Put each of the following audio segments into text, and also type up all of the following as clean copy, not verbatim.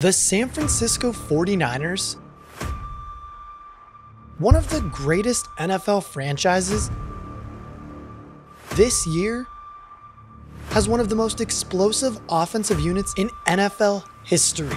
The San Francisco 49ers, one of the greatest NFL franchises, this year has one of the most explosive offensive units in NFL history.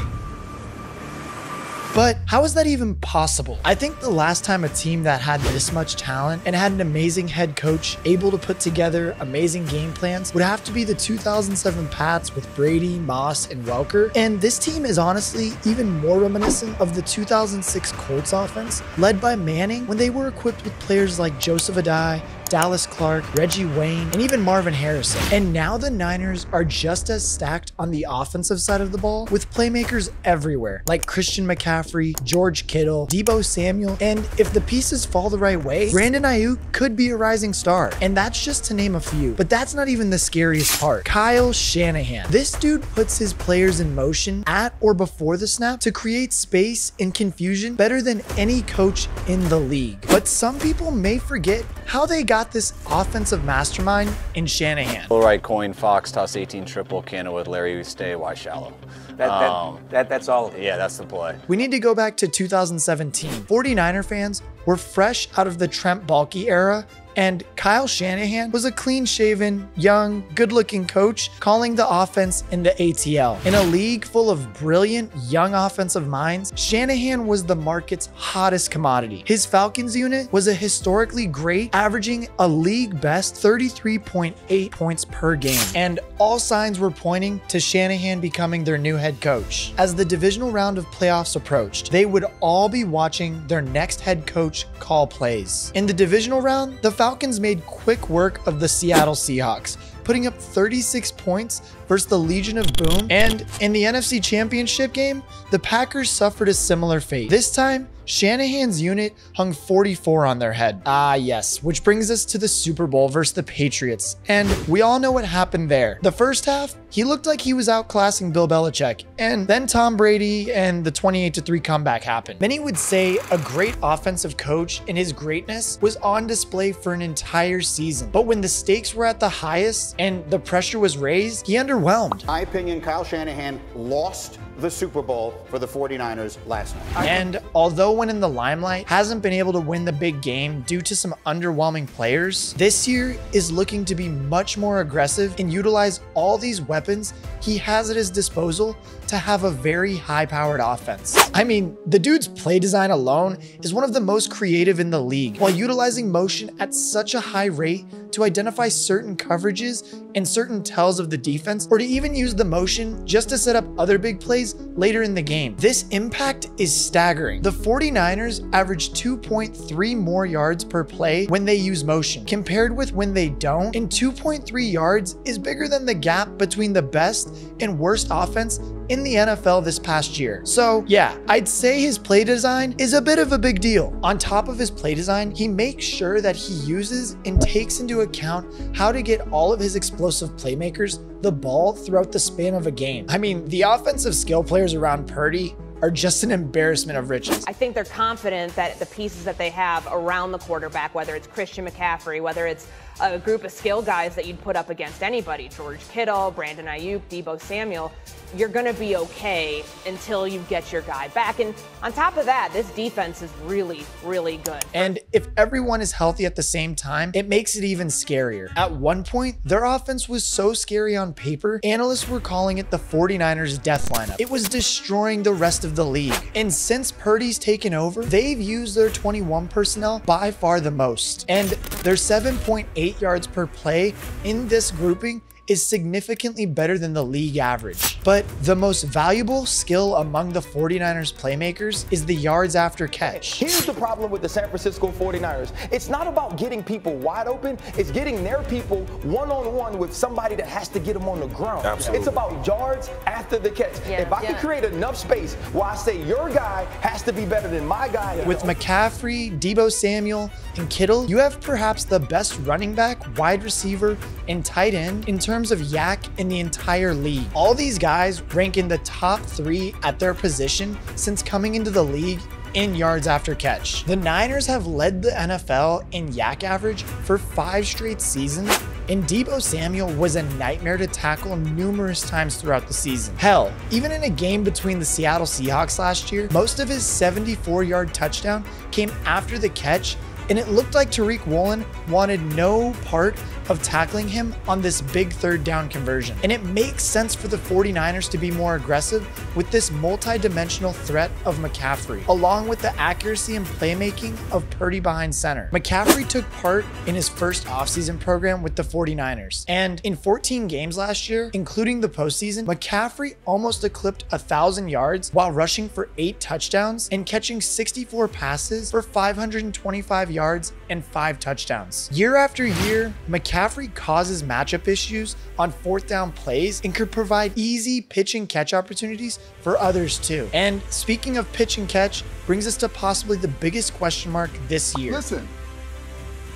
But how is that even possible? I think the last time a team that had this much talent and had an amazing head coach able to put together amazing game plans would have to be the 2007 Pats with Brady, Moss, and Welker. And this team is honestly even more reminiscent of the 2006 Colts offense, led by Manning, when they were equipped with players like Joseph Addai, Dallas Clark, Reggie Wayne, and even Marvin Harrison. And now the Niners are just as stacked on the offensive side of the ball, with playmakers everywhere, like Christian McCaffrey, George Kittle, Deebo Samuel, and if the pieces fall the right way, Brandon Aiyuk could be a rising star. And that's just to name a few. But that's not even the scariest part. Kyle Shanahan. This dude puts his players in motion at or before the snap to create space and confusion better than any coach in the league. But some people may forget how they got this offensive mastermind in Shanahan. All right, coin, Fox, toss 18 triple, Canada with Larry, stay, why shallow? That's all. Yeah, that's the play. We need to go back to 2017. 49er fans were fresh out of the Trent Baalke era, and Kyle Shanahan was a clean-shaven, young, good-looking coach calling the offense in the ATL. In a league full of brilliant, young offensive minds, Shanahan was the market's hottest commodity. His Falcons unit was a historically great, averaging a league-best 33.8 points per game. And all signs were pointing to Shanahan becoming their new head coach. As the divisional round of playoffs approached, they would all be watching their next head coach call plays. In the divisional round, the Falcons made quick work of the Seattle Seahawks, putting up 36 points versus the Legion of Boom. And in the NFC Championship game, the Packers suffered a similar fate. This time, Shanahan's unit hung 44 on their head. Ah, yes, which brings us to the Super Bowl versus the Patriots. And we all know what happened there. The first half, he looked like he was outclassing Bill Belichick. And then Tom Brady and the 28-3 comeback happened. Many would say a great offensive coach and his greatness was on display for an entire season. But when the stakes were at the highest and the pressure was raised, he underwhelmed. In my opinion, Kyle Shanahan lost the Super Bowl for the 49ers last night. And although when in the limelight, hasn't been able to win the big game due to some underwhelming players, this year is looking to be much more aggressive and utilize all these weapons he has at his disposal to have a very high-powered offense. I mean, the dude's play design alone is one of the most creative in the league, while utilizing motion at such a high rate to identify certain coverages and certain tells of the defense, or to even use the motion just to set up other big plays later in the game. This impact is staggering. The 49ers average 2.3 more yards per play when they use motion, compared with when they don't, and 2.3 yards is bigger than the gap between the best and worst offense in the NFL this past year. So yeah, I'd say his play design is a bit of a big deal. On top of his play design, he makes sure that he uses and takes into account how to get all of his explosive playmakers the ball throughout the span of a game. I mean, the offensive skill players around Purdy are just an embarrassment of riches. I think they're confident that the pieces that they have around the quarterback, whether it's Christian McCaffrey, whether it's a group of skill guys that you'd put up against anybody, George Kittle, Brandon Aiyuk, Deebo Samuel, you're going to be okay until you get your guy back. And on top of that, this defense is really, really good. And if everyone is healthy at the same time, it makes it even scarier. At one point, their offense was so scary on paper, analysts were calling it the 49ers death lineup. It was destroying the rest of the league. And since Purdy's taken over, they've used their 21 personnel by far the most. And their 7.8 yards per play in this grouping is significantly better than the league average. But the most valuable skill among the 49ers playmakers is the yards after catch. Here's the problem with the San Francisco 49ers. It's not about getting people wide open, it's getting their people one-on-one with somebody that has to get them on the ground. Absolutely. It's about yards after the catch. If I can create enough space where I say your guy has to be better than my guy. With McCaffrey, Deebo Samuel, and Kittle, you have perhaps the best running back, wide receiver, and tight end in terms of yak in the entire league. All these guys rank in the top 3 at their position since coming into the league in yards after catch. The Niners have led the NFL in yak average for 5 straight seasons, and Deebo Samuel was a nightmare to tackle numerous times throughout the season. Hell, even in a game between the Seattle Seahawks last year, most of his 74-yard touchdown came after the catch, and it looked like Tariq Woolen wanted no part of tackling him on this big third down conversion. And it makes sense for the 49ers to be more aggressive with this multi-dimensional threat of McCaffrey, along with the accuracy and playmaking of Purdy behind center. McCaffrey took part in his first offseason program with the 49ers, and in 14 games last year, including the postseason, McCaffrey almost eclipsed 1,000 yards while rushing for 8 touchdowns and catching 64 passes for 525 yards and 5 touchdowns. Year after year, McCaffrey causes matchup issues on 4th down plays and could provide easy pitch and catch opportunities for others too. And speaking of pitch and catch, brings us to possibly the biggest question mark this year. Listen,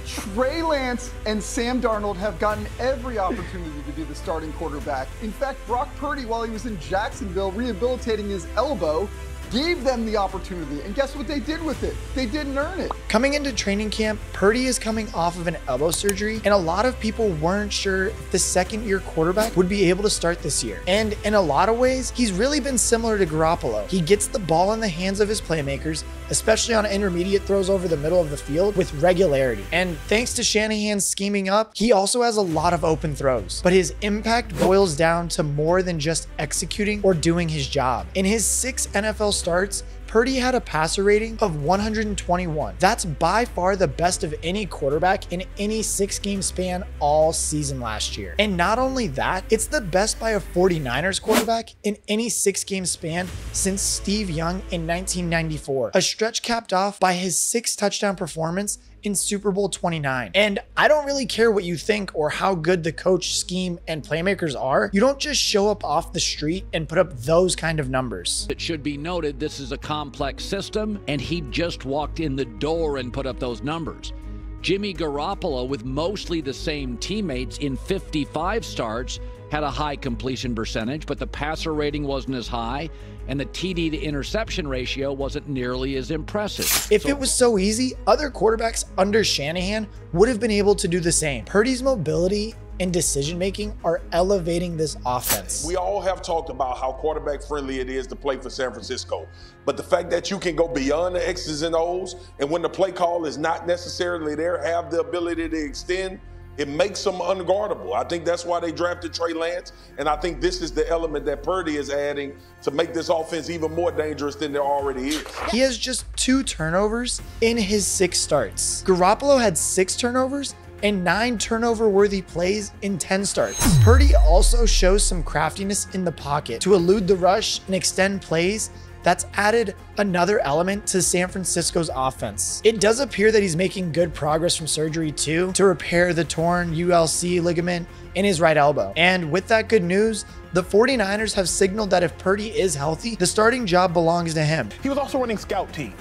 Trey Lance and Sam Darnold have gotten every opportunity to be the starting quarterback. In fact, Brock Purdy, while he was in Jacksonville rehabilitating his elbow, gave them the opportunity, and guess what they did with it? They didn't earn it. Coming into training camp, Purdy is coming off of an elbow surgery, and a lot of people weren't sure if the second-year quarterback would be able to start this year. And in a lot of ways, he's really been similar to Garoppolo. He gets the ball in the hands of his playmakers, especially on intermediate throws over the middle of the field, with regularity. And thanks to Shanahan's scheming up, he also has a lot of open throws. But his impact boils down to more than just executing or doing his job. In his 6 NFL starts, Purdy had a passer rating of 121. That's by far the best of any quarterback in any 6-game span all season last year. And not only that, it's the best by a 49ers quarterback in any 6-game span since Steve Young in 1994. A stretch capped off by his 6 touchdown performance in Super Bowl 29. And I don't really care what you think or how good the coach, scheme, and playmakers are. You don't just show up off the street and put up those kind of numbers. It should be noted this is a complex system, and he just walked in the door and put up those numbers. Jimmy Garoppolo, with mostly the same teammates in 55 starts, had a high completion percentage, but the passer rating wasn't as high, and the TD to interception ratio wasn't nearly as impressive. If it was so easy, other quarterbacks under Shanahan would have been able to do the same. Purdy's mobility and decision-making are elevating this offense. We all have talked about how quarterback-friendly it is to play for San Francisco. But the fact that you can go beyond the X's and O's, and when the play call is not necessarily there, have the ability to extend, it makes them unguardable. I think that's why they drafted Trey Lance, and I think this is the element that Purdy is adding to make this offense even more dangerous than there already is. He has just 2 turnovers in his 6 starts. Garoppolo had 6 turnovers and 9 turnover-worthy plays in 10 starts. Purdy also shows some craftiness in the pocket to elude the rush and extend plays. That's added another element to San Francisco's offense. It does appear that he's making good progress from surgery too, to repair the torn ULC ligament in his right elbow. And with that good news, the 49ers have signaled that if Purdy is healthy, the starting job belongs to him. He was also running scout team.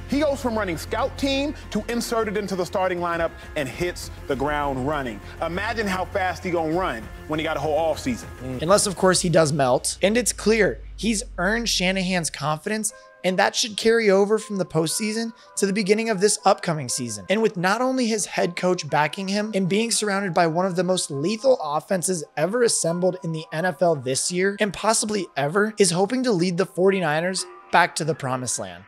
He goes from running scout team to inserted into the starting lineup and hits the ground running. Imagine how fast he gonna run when he got a whole offseason. Unless, of course, he does melt. And it's clear he's earned Shanahan's confidence, and that should carry over from the postseason to the beginning of this upcoming season. And with not only his head coach backing him and being surrounded by one of the most lethal offenses ever assembled in the NFL this year, and possibly ever, is hoping to lead the 49ers back to the promised land.